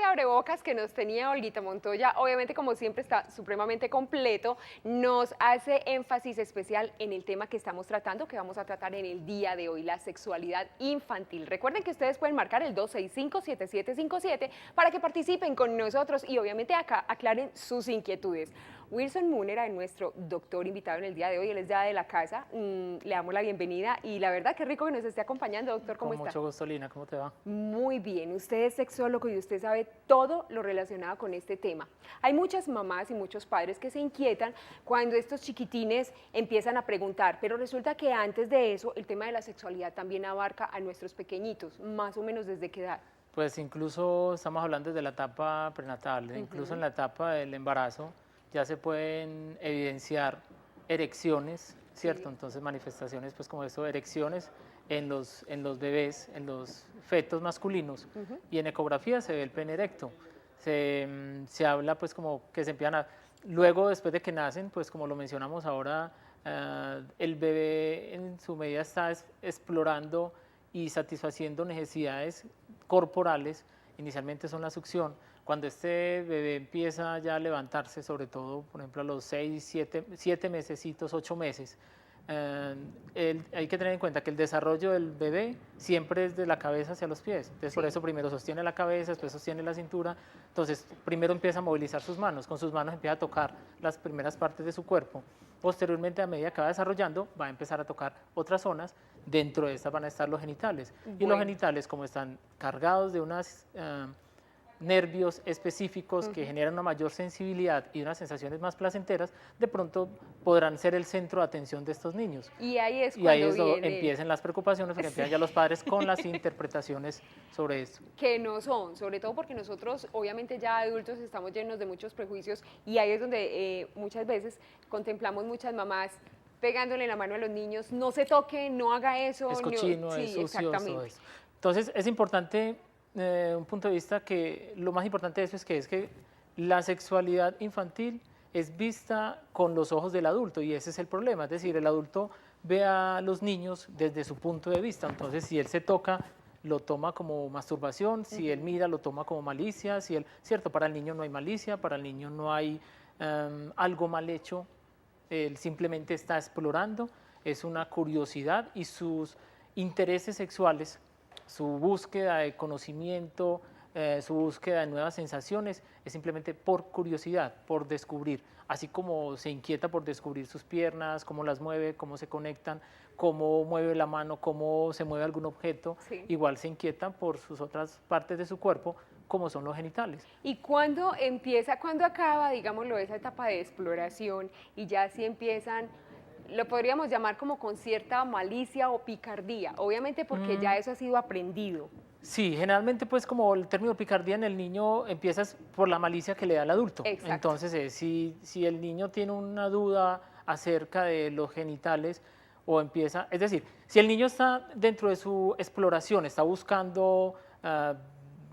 abrebocas que nos tenía Olguita Montoya, obviamente como siempre está supremamente completo, nos hace énfasis especial en el tema que estamos tratando, que vamos a tratar en el día de hoy, la sexualidad infantil. Recuerden que ustedes pueden marcar el 265-7757 para que participen con nosotros y obviamente acá aclaren sus inquietudes. Wilson Múnera es nuestro doctor invitado en el día de hoy, él es ya de la casa, le damos la bienvenida y la verdad qué rico que nos esté acompañando, doctor, ¿cómo está? Con mucho gusto, Lina, ¿cómo te va? Muy bien, usted es sexólogo y usted sabe todo lo relacionado con este tema. Hay muchas mamás y muchos padres que se inquietan cuando estos chiquitines empiezan a preguntar, pero resulta que antes de eso el tema de la sexualidad también abarca a nuestros pequeñitos, más o menos desde qué edad. Pues incluso estamos hablando desde la etapa prenatal, incluso en la etapa del embarazo ya se pueden evidenciar erecciones, ¿cierto? Sí. Entonces manifestaciones pues como eso, erecciones en los bebés, en los fetos masculinos y en ecografía se ve el pene erecto. Se habla pues como que se empiezan a... Luego después de que nacen, pues como lo mencionamos ahora, el bebé en su medida está explorando y satisfaciendo necesidades corporales, inicialmente son la succión. Cuando este bebé empieza ya a levantarse, sobre todo, por ejemplo, a los 6, 7 mesecitos, 8 meses, hay que tener en cuenta que el desarrollo del bebé siempre es de la cabeza hacia los pies. Entonces, por eso primero sostiene la cabeza, después sostiene la cintura. Entonces, primero empieza a movilizar sus manos. Con sus manos empieza a tocar las primeras partes de su cuerpo. Posteriormente, a medida que va desarrollando, va a empezar a tocar otras zonas. Dentro de estas van a estar los genitales. Y los genitales, como están cargados de unas nervios específicos que generan una mayor sensibilidad y unas sensaciones más placenteras, de pronto podrán ser el centro de atención de estos niños. Y ahí es cuando empiezan las preocupaciones, porque empiezan ya los padres con las interpretaciones sobre esto. Que no son, sobre todo porque nosotros, obviamente ya adultos, estamos llenos de muchos prejuicios y ahí es donde muchas veces contemplamos muchas mamás pegándole la mano a los niños, no se toque, no haga eso. Es cochino, sí, es sucio, exactamente. todo eso. Entonces es importante, un punto de vista que lo más importante de eso es que la sexualidad infantil es vista con los ojos del adulto y ese es el problema, es decir, el adulto ve a los niños desde su punto de vista, entonces si él se toca, lo toma como masturbación, si él mira, lo toma como malicia, si él, cierto, para el niño no hay malicia, para el niño no hay algo mal hecho, él simplemente está explorando, es una curiosidad y sus intereses sexuales, su búsqueda de conocimiento, su búsqueda de nuevas sensaciones, es simplemente por curiosidad, por descubrir. Así como se inquieta por descubrir sus piernas, cómo las mueve, cómo se conectan, cómo mueve la mano, cómo se mueve algún objeto, igual se inquieta por sus otras partes de su cuerpo, como son los genitales. ¿Y cuándo empieza, cuándo acaba, digámoslo, esa etapa de exploración y ya sí empiezan, lo podríamos llamar como con cierta malicia o picardía, obviamente porque ya eso ha sido aprendido? Sí, generalmente pues como el término picardía en el niño empieza por la malicia que le da el adulto. Exacto. Entonces, si el niño tiene una duda acerca de los genitales o empieza, es decir, si el niño está dentro de su exploración, está buscando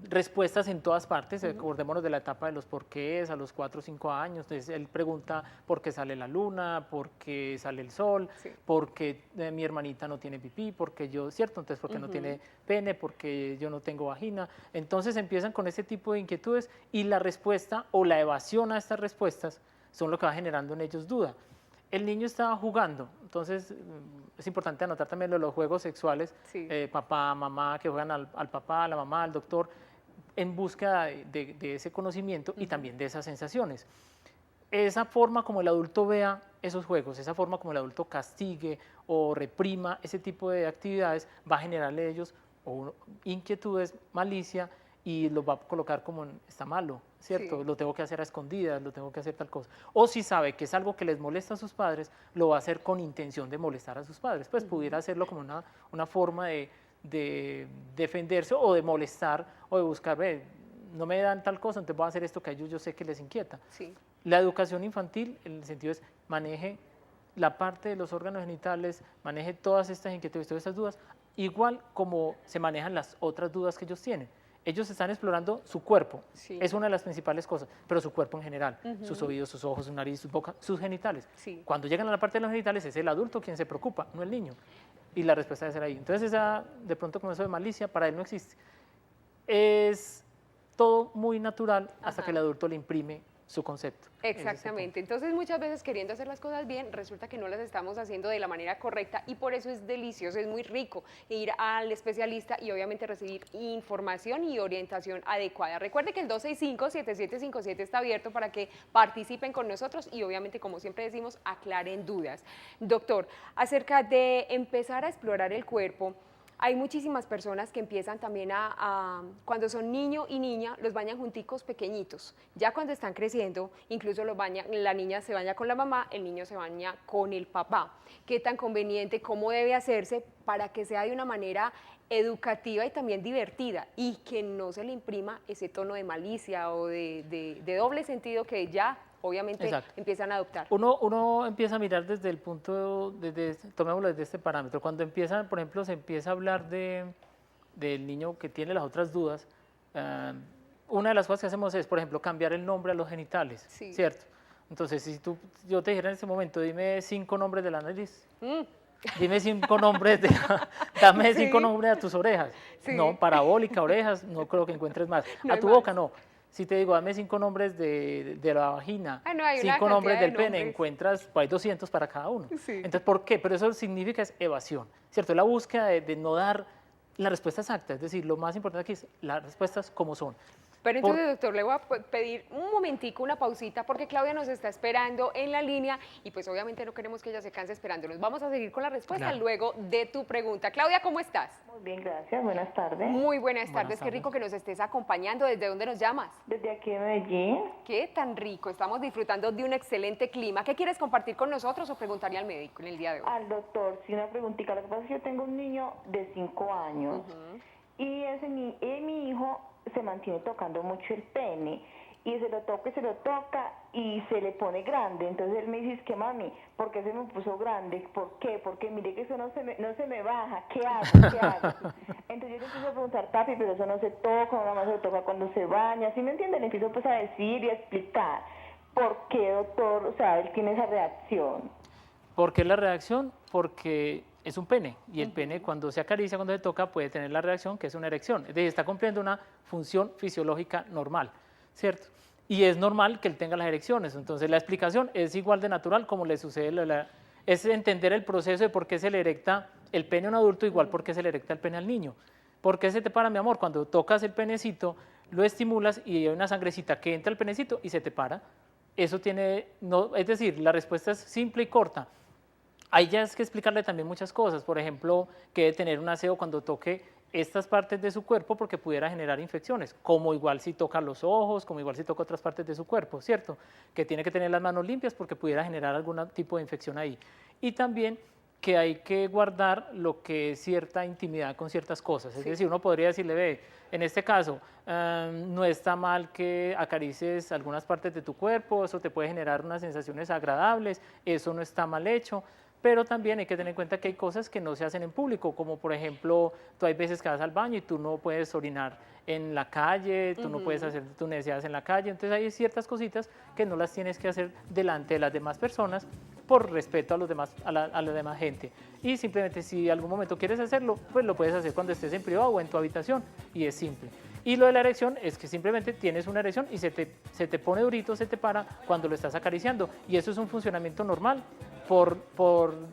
respuestas en todas partes, acordémonos de la etapa de los porqués a los 4 o 5 años, entonces él pregunta por qué sale la luna, por qué sale el sol, por qué mi hermanita no tiene pipí, porque yo, ¿cierto? Entonces, ¿por qué no tiene pene? Porque yo no tengo vagina. Entonces empiezan con ese tipo de inquietudes y la respuesta o la evasión a estas respuestas son lo que va generando en ellos duda. El niño estaba jugando, entonces es importante anotar también lo de los juegos sexuales, papá, mamá, que juegan al papá, a la mamá, al doctor, en búsqueda de ese conocimiento y también de esas sensaciones. Esa forma como el adulto vea esos juegos, esa forma como el adulto castigue o reprima ese tipo de actividades, va a generarle a ellos inquietudes, malicia y los va a colocar como está malo, ¿cierto? Lo tengo que hacer a escondidas, lo tengo que hacer tal cosa. O si sabe que es algo que les molesta a sus padres, lo va a hacer con intención de molestar a sus padres. Pues pudiera hacerlo como una forma de defenderse o de molestar o de buscar, no me dan tal cosa, entonces voy a hacer esto que a ellos yo sé que les inquieta. La educación infantil, en el sentido es, maneje la parte de los órganos genitales, maneje todas estas inquietudes, todas estas dudas, igual como se manejan las otras dudas que ellos tienen. Ellos están explorando su cuerpo, es una de las principales cosas, pero su cuerpo en general, sus oídos, sus ojos, su nariz, su boca, sus genitales. Cuando llegan a la parte de los genitales es el adulto quien se preocupa, no el niño. Y la respuesta debe ser ahí. Entonces, de pronto con eso de malicia, para él no existe. Es todo muy natural hasta Ajá. que el adulto le imprime su concepto. Ese es el punto. Exactamente, entonces muchas veces queriendo hacer las cosas bien, resulta que no las estamos haciendo de la manera correcta y por eso es delicioso, es muy rico ir al especialista y obviamente recibir información y orientación adecuada. Recuerde que el 265-7757 está abierto para que participen con nosotros y obviamente, como siempre decimos, aclaren dudas. Doctor, acerca de empezar a explorar el cuerpo, hay muchísimas personas que empiezan también cuando son niño y niña, los bañan junticos pequeñitos. Ya cuando están creciendo, incluso los bañan, la niña se baña con la mamá, el niño se baña con el papá. ¿Qué tan conveniente, cómo debe hacerse para que sea de una manera educativa y también divertida y que no se le imprima ese tono de malicia o de doble sentido que ya obviamente Exacto. empiezan a adoptar? Uno empieza a mirar desde el punto, tomémoslo desde este parámetro. Cuando empiezan, por ejemplo, se empieza a hablar del niño que tiene las otras dudas, una de las cosas que hacemos es, por ejemplo, cambiar el nombre a los genitales, Sí. ¿cierto? Entonces, si yo te dijera en este momento, dime 5 nombres de la nariz, dime 5 nombres dame 5 Sí. nombres a tus orejas. Sí. No, parabólica, orejas, no creo que encuentres más. No A hay tu más. boca, no. Si te digo, dame 5 nombres de la vagina, Ah, no, hay una 5 nombres cantidad del de pene, nombres. encuentras, pues hay 200 para cada uno. Sí. Entonces, ¿por qué? Pero eso significa es evasión, ¿cierto? Es la búsqueda de no dar la respuesta exacta, es decir, lo más importante aquí es las respuestas como son. Pero Por- entonces, doctor, le voy a pedir un momentico, una pausita, porque Claudia nos está esperando en la línea y pues obviamente no queremos que ella se canse esperándonos. Vamos a seguir con la respuesta Claro. luego de tu pregunta. Claudia, ¿cómo estás? Muy bien, gracias. Buenas tardes. Muy buenas Buenas tardes, qué tardes. rico que nos estés acompañando. ¿Desde dónde nos llamas? Desde aquí de Medellín. Qué tan rico, estamos disfrutando de un excelente clima. ¿Qué quieres compartir con nosotros o preguntarle al médico en el día de hoy? Al doctor, sí, una preguntita. Lo que pasa es que yo tengo un niño de 5 años y mi hijo se mantiene tocando mucho el pene y se lo toca y se le pone grande. Entonces él me dice, es que mami, ¿por qué se me puso grande? ¿Por qué? Porque mire que eso no se me baja. ¿Qué hago? ¿Qué hago? Entonces yo le empiezo a preguntar, papi, pero eso no se toca, nada más se toca cuando se baña. ¿Sí me entiende? Le empiezo pues a decir y a explicar por qué, doctor, o sea, él tiene esa reacción. ¿Por qué la reacción? Porque es un pene y el pene cuando se acaricia, cuando se toca, puede tener la reacción que es una erección. Es decir, está cumpliendo una función fisiológica normal, ¿cierto? Y es normal que él tenga las erecciones. Entonces la explicación es igual de natural como le sucede, es entender el proceso de por qué se le erecta el pene a un adulto igual por qué se le erecta el pene al niño. ¿Por qué se te para, mi amor? Cuando tocas el penecito, lo estimulas y hay una sangrecita que entra al penecito y se te para. Eso tiene, no, es decir, la respuesta es simple y corta. Ahí ya es que explicarle también muchas cosas, por ejemplo, que debe tener un aseo cuando toque estas partes de su cuerpo porque pudiera generar infecciones, como igual si toca los ojos, como igual si toca otras partes de su cuerpo, ¿cierto? Que tiene que tener las manos limpias porque pudiera generar algún tipo de infección ahí. Y también que hay que guardar lo que es cierta intimidad con ciertas cosas. Es decir, uno podría decirle, ve, en este caso, no está mal que acaricies algunas partes de tu cuerpo, eso te puede generar unas sensaciones agradables, eso no está mal hecho, pero también hay que tener en cuenta que hay cosas que no se hacen en público, como por ejemplo, tú hay veces que vas al baño y tú no puedes orinar en la calle, tú no puedes hacer tus necesidades en la calle, entonces hay ciertas cositas que no las tienes que hacer delante de las demás personas por respeto a los demás, a la demás gente. Y simplemente si en algún momento quieres hacerlo, pues lo puedes hacer cuando estés en privado o en tu habitación y es simple. Y lo de la erección es que simplemente tienes una erección y se te pone durito, se te para cuando lo estás acariciando. Y eso es un funcionamiento normal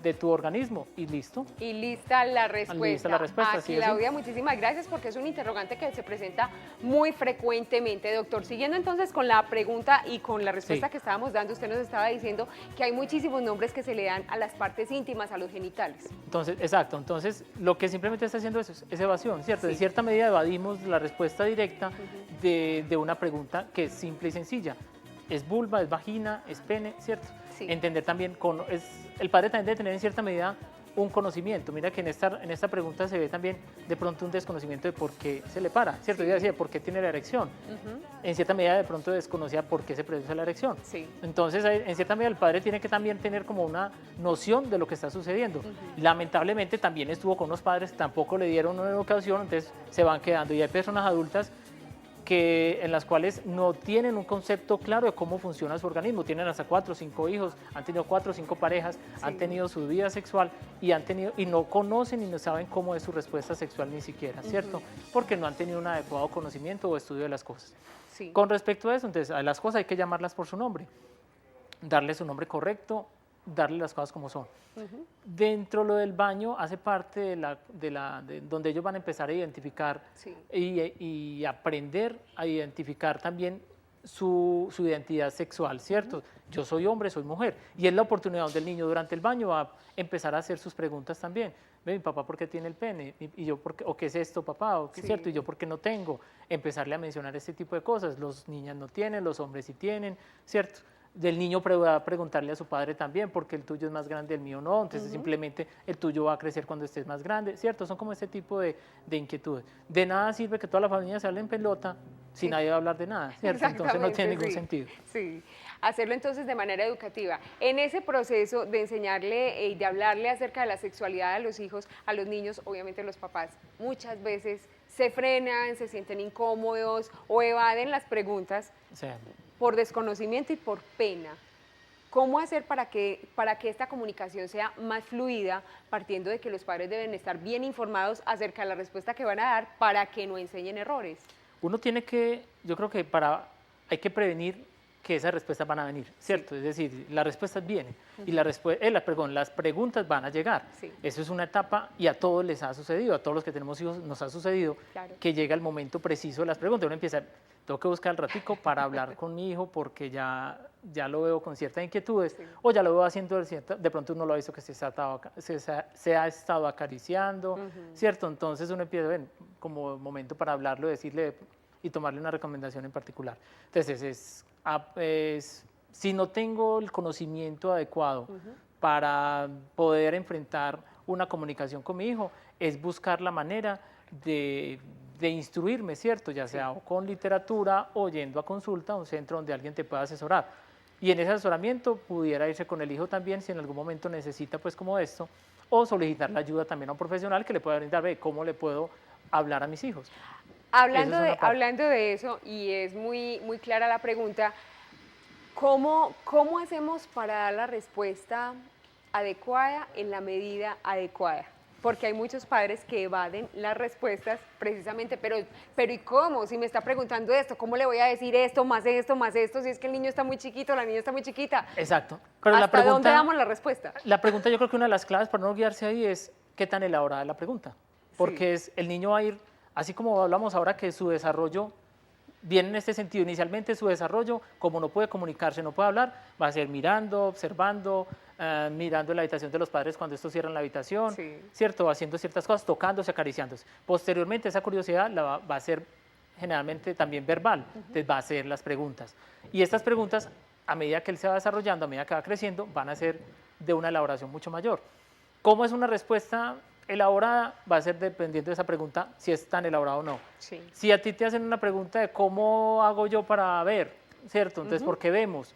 de tu organismo y listo. Y lista la respuesta. Lista la respuesta, A sí, sí. Claudia, muchísimas gracias porque es un interrogante que se presenta muy frecuentemente, doctor. Siguiendo entonces con la pregunta y con la respuesta Sí. que estábamos dando, usted nos estaba diciendo que hay muchísimos nombres que se le dan a las partes íntimas, a los genitales. Entonces, exacto, entonces lo que simplemente está haciendo es evasión, ¿cierto? Sí. En cierta medida evadimos la respuesta directa de una pregunta que es simple y sencilla. Es vulva, es vagina, es pene, ¿cierto? Sí. Entender también, el padre también debe tener en cierta medida un conocimiento. Mira que en esta pregunta se ve también de pronto un desconocimiento de por qué se le para, ¿cierto? Yo decía, ¿por qué tiene la erección? En cierta medida de pronto desconocía por qué se produce la erección. Sí. Entonces, en cierta medida el padre tiene que también tener como una noción de lo que está sucediendo. Lamentablemente también estuvo con unos padres, tampoco le dieron una educación, entonces se van quedando. Y hay personas adultas en las cuales no tienen un concepto claro de cómo funciona su organismo. Tienen hasta 4 o 5 hijos, han tenido 4 o 5 parejas, han tenido su vida sexual y no conocen y no saben cómo es su respuesta sexual ni siquiera, ¿cierto? Porque no han tenido un adecuado conocimiento o estudio de las cosas. Sí. Con respecto a eso, entonces, a las cosas hay que llamarlas por su nombre, darle su nombre correcto, darle las cosas como son. Dentro lo del baño hace parte de donde ellos van a empezar a identificar y aprender a identificar también su identidad sexual, ¿cierto? Yo soy hombre, soy mujer. Y es la oportunidad donde el niño durante el baño va a empezar a hacer sus preguntas también. Ve, mi papá, ¿por qué tiene el pene? Y yo, ¿por qué? ¿O qué es esto, papá? ¿O qué es cierto? Y yo, ¿por qué no tengo? Empezarle a mencionar este tipo de cosas. Los niñas no tienen, los hombres sí tienen, ¿cierto? Del niño va a preguntarle a su padre también, porque el tuyo es más grande, el mío no, entonces simplemente el tuyo va a crecer cuando estés más grande, ¿cierto? Son como este tipo de inquietudes. De nada sirve que toda la familia se hable en pelota si nadie va a hablar de nada, ¿cierto? Entonces no tiene ningún sentido. Sí, hacerlo entonces de manera educativa. En ese proceso de enseñarle y de hablarle acerca de la sexualidad a los hijos, a los niños, obviamente los papás muchas veces se frenan, se sienten incómodos o evaden las preguntas. Sí. Por desconocimiento y por pena. ¿Cómo hacer para que esta comunicación sea más fluida, partiendo de que los padres deben estar bien informados acerca de la respuesta que van a dar para que no enseñen errores? Uno tiene que, yo creo que hay que prevenir que esas respuestas van a venir, ¿cierto? Es decir, las respuestas vienen y las preguntas van a llegar. Eso es una etapa y a todos les ha sucedido, a todos los que tenemos hijos nos ha sucedido que llega el momento preciso de las preguntas. Uno empieza, tengo que buscar el ratico para hablar con mi hijo porque ya lo veo con ciertas inquietudes o ya lo veo haciendo, de pronto uno lo ha visto que se ha estado acariciando, ¿cierto? Entonces uno empieza a ver como momento para hablarlo, decirle y tomarle una recomendación en particular. Entonces si no tengo el conocimiento adecuado para poder enfrentar una comunicación con mi hijo, es buscar la manera de instruirme, ¿cierto? Ya sea o con literatura o yendo a consulta a un centro donde alguien te pueda asesorar. Y en ese asesoramiento pudiera irse con el hijo también si en algún momento necesita pues como esto, o solicitar la ayuda también a un profesional que le pueda brindar, cómo le puedo hablar a mis hijos. Hablando de eso, y es muy clara la pregunta, ¿cómo hacemos para dar la respuesta adecuada en la medida adecuada? Porque hay muchos padres que evaden las respuestas precisamente, pero ¿y cómo? Si me está preguntando esto, ¿cómo le voy a decir esto, más esto, si es que el niño está muy chiquito, la niña está muy chiquita? Exacto. Pero ¿Hasta dónde damos la respuesta? La pregunta, yo creo que una de las claves para no guiarse ahí es qué tan elaborada es la pregunta. Porque el niño va a ir, así como hablamos ahora que su desarrollo viene en este sentido, inicialmente su desarrollo, como no puede comunicarse, no puede hablar, va a ser mirando, observando, mirando en la habitación de los padres cuando estos cierran la habitación, ¿cierto? Haciendo ciertas cosas, tocándose, acariciándose. Posteriormente esa curiosidad va a ser generalmente también verbal, entonces va a hacer las preguntas. Y estas preguntas, a medida que él se va desarrollando, a medida que va creciendo, van a ser de una elaboración mucho mayor. ¿Cómo es una respuesta elaborada? Va a ser dependiendo de esa pregunta si es tan elaborada o no. Si a ti te hacen una pregunta de cómo hago yo para ver, ¿cierto? Entonces, ¿por qué vemos?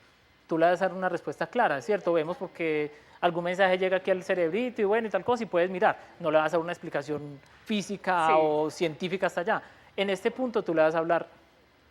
Tú le vas a dar una respuesta clara, ¿cierto? Vemos porque algún mensaje llega aquí al cerebrito y bueno y tal cosa y puedes mirar. No le vas a dar una explicación física o científica hasta allá. En este punto tú le vas a hablar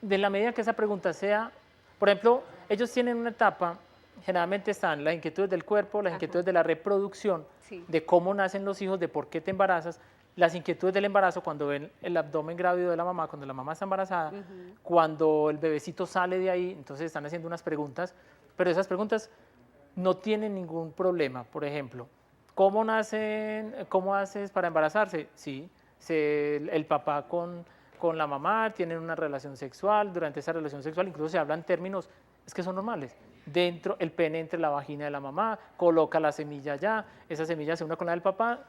de la medida que esa pregunta sea, por ejemplo, ellos tienen una etapa, generalmente están las inquietudes del cuerpo, las inquietudes de la reproducción, de cómo nacen los hijos, de por qué te embarazas, las inquietudes del embarazo cuando ven el abdomen grávido de la mamá, cuando la mamá está embarazada, cuando el bebecito sale de ahí, entonces están haciendo unas preguntas, pero esas preguntas no tienen ningún problema. Por ejemplo, ¿cómo haces para embarazarse? Sí, el papá con la mamá tienen una relación sexual, durante esa relación sexual incluso se hablan términos, es que son normales. Dentro, el pene entre la vagina de la mamá, coloca la semilla allá, esa semilla se une con la del papá,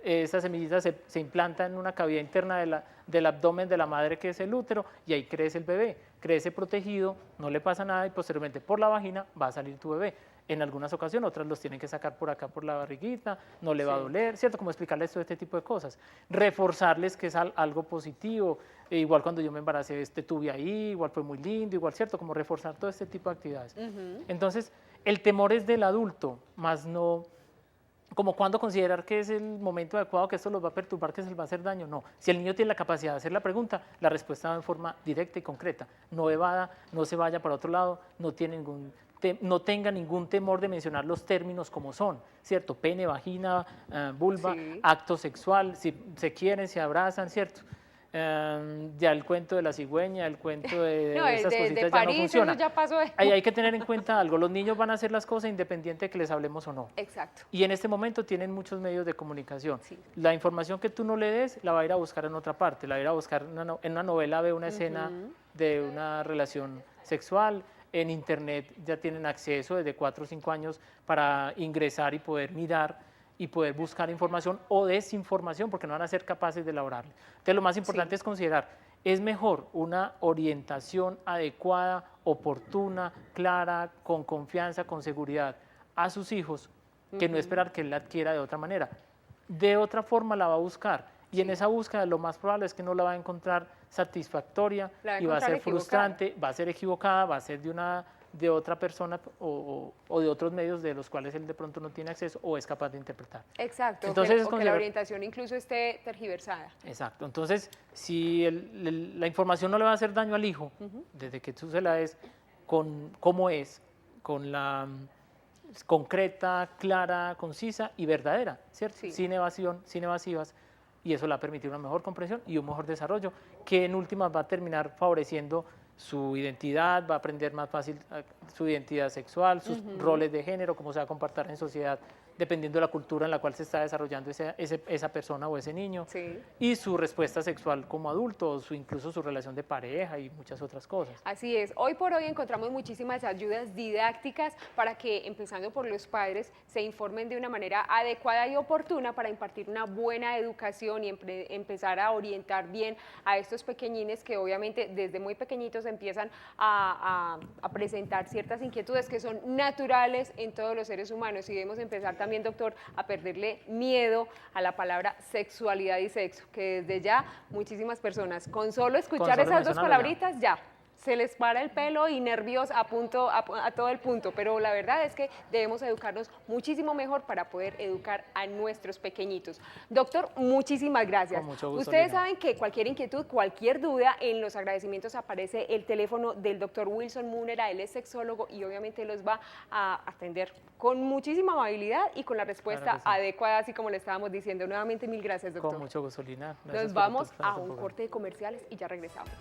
esa semillita se implanta en una cavidad interna del abdomen de la madre que es el útero y ahí crece el bebé, crece protegido, no le pasa nada y posteriormente por la vagina va a salir tu bebé. En algunas ocasiones otras los tienen que sacar por acá por la barriguita, no le va a doler, ¿cierto? Como explicarles todo este tipo de cosas, reforzarles que es algo positivo, igual cuando yo me embaracé tuve ahí, igual fue muy lindo, igual, ¿cierto? Como reforzar todo este tipo de actividades. Entonces, el temor es del adulto, más no como cuando considerar que es el momento adecuado, que esto los va a perturbar, que se les va a hacer daño. No, si el niño tiene la capacidad de hacer la pregunta, la respuesta va en forma directa y concreta. No evada, no se vaya para otro lado, no tenga ningún temor de mencionar los términos como son, ¿cierto? Pene, vagina, vulva, Sí. acto sexual, si se quieren, se abrazan, ¿cierto? Ya el cuento de la cigüeña, el cuento de No, el esas de cositas ya no París, funciona. eso ya pasó. Ahí hay que tener en cuenta algo, los niños van a hacer las cosas independiente de que les hablemos o no. Exacto. Y en este momento tienen muchos medios de comunicación. Sí. La información que tú no le des la va a ir a buscar en otra parte, la va a ir a buscar en una novela, ve una escena de una relación sexual, en internet ya tienen acceso desde 4 o 5 años para ingresar y poder mirar y poder buscar información o desinformación porque no van a ser capaces de elaborarla. Entonces lo más importante es considerar, es mejor una orientación adecuada, oportuna, clara, con confianza, con seguridad a sus hijos, que no esperar que él la adquiera de otra manera. De otra forma la va a buscar y en esa búsqueda lo más probable es que no la va a encontrar satisfactoria y va a ser frustrante, va a ser equivocada, va a ser de otra persona o de otros medios de los cuales él de pronto no tiene acceso o es capaz de interpretar. Exacto, Entonces, o que la orientación incluso esté tergiversada. Exacto, entonces si la información no le va a hacer daño al hijo, desde que tú se la des con cómo es, con la concreta, clara, concisa y verdadera, ¿cierto? Sí. Sin evasión, sin evasivas, y eso le va a permitir una mejor comprensión y un mejor desarrollo, que en últimas va a terminar favoreciendo su identidad, va a aprender más fácil su identidad sexual, sus roles de género, cómo se va a comportar en sociedad, dependiendo de la cultura en la cual se está desarrollando esa persona o ese niño, Sí. y su respuesta sexual como adulto, incluso su relación de pareja y muchas otras cosas. Así es, hoy por hoy encontramos muchísimas ayudas didácticas para que, empezando por los padres, se informen de una manera adecuada y oportuna para impartir una buena educación y empezar a orientar bien a estos pequeñines que obviamente desde muy pequeñitos empiezan a presentar ciertas inquietudes que son naturales en todos los seres humanos y debemos empezar también, doctor, a perderle miedo a la palabra sexualidad y sexo, que desde ya muchísimas personas con solo escuchar esas dos palabritas ya se les para el pelo y nervios a todo el punto, pero la verdad es que debemos educarnos muchísimo mejor para poder educar a nuestros pequeñitos. Doctor, muchísimas gracias. Con mucho gusto, Ustedes Lina. saben que cualquier inquietud, cualquier duda, en los agradecimientos aparece el teléfono del doctor Wilson Múnera, él es sexólogo y obviamente los va a atender con muchísima amabilidad y con la respuesta Claro que sí. adecuada, así como le estábamos diciendo. Nuevamente, mil gracias, doctor. Con mucho gusto, Lina. Gracias Nos por vamos participar en a este un programa. corte de comerciales y ya regresamos.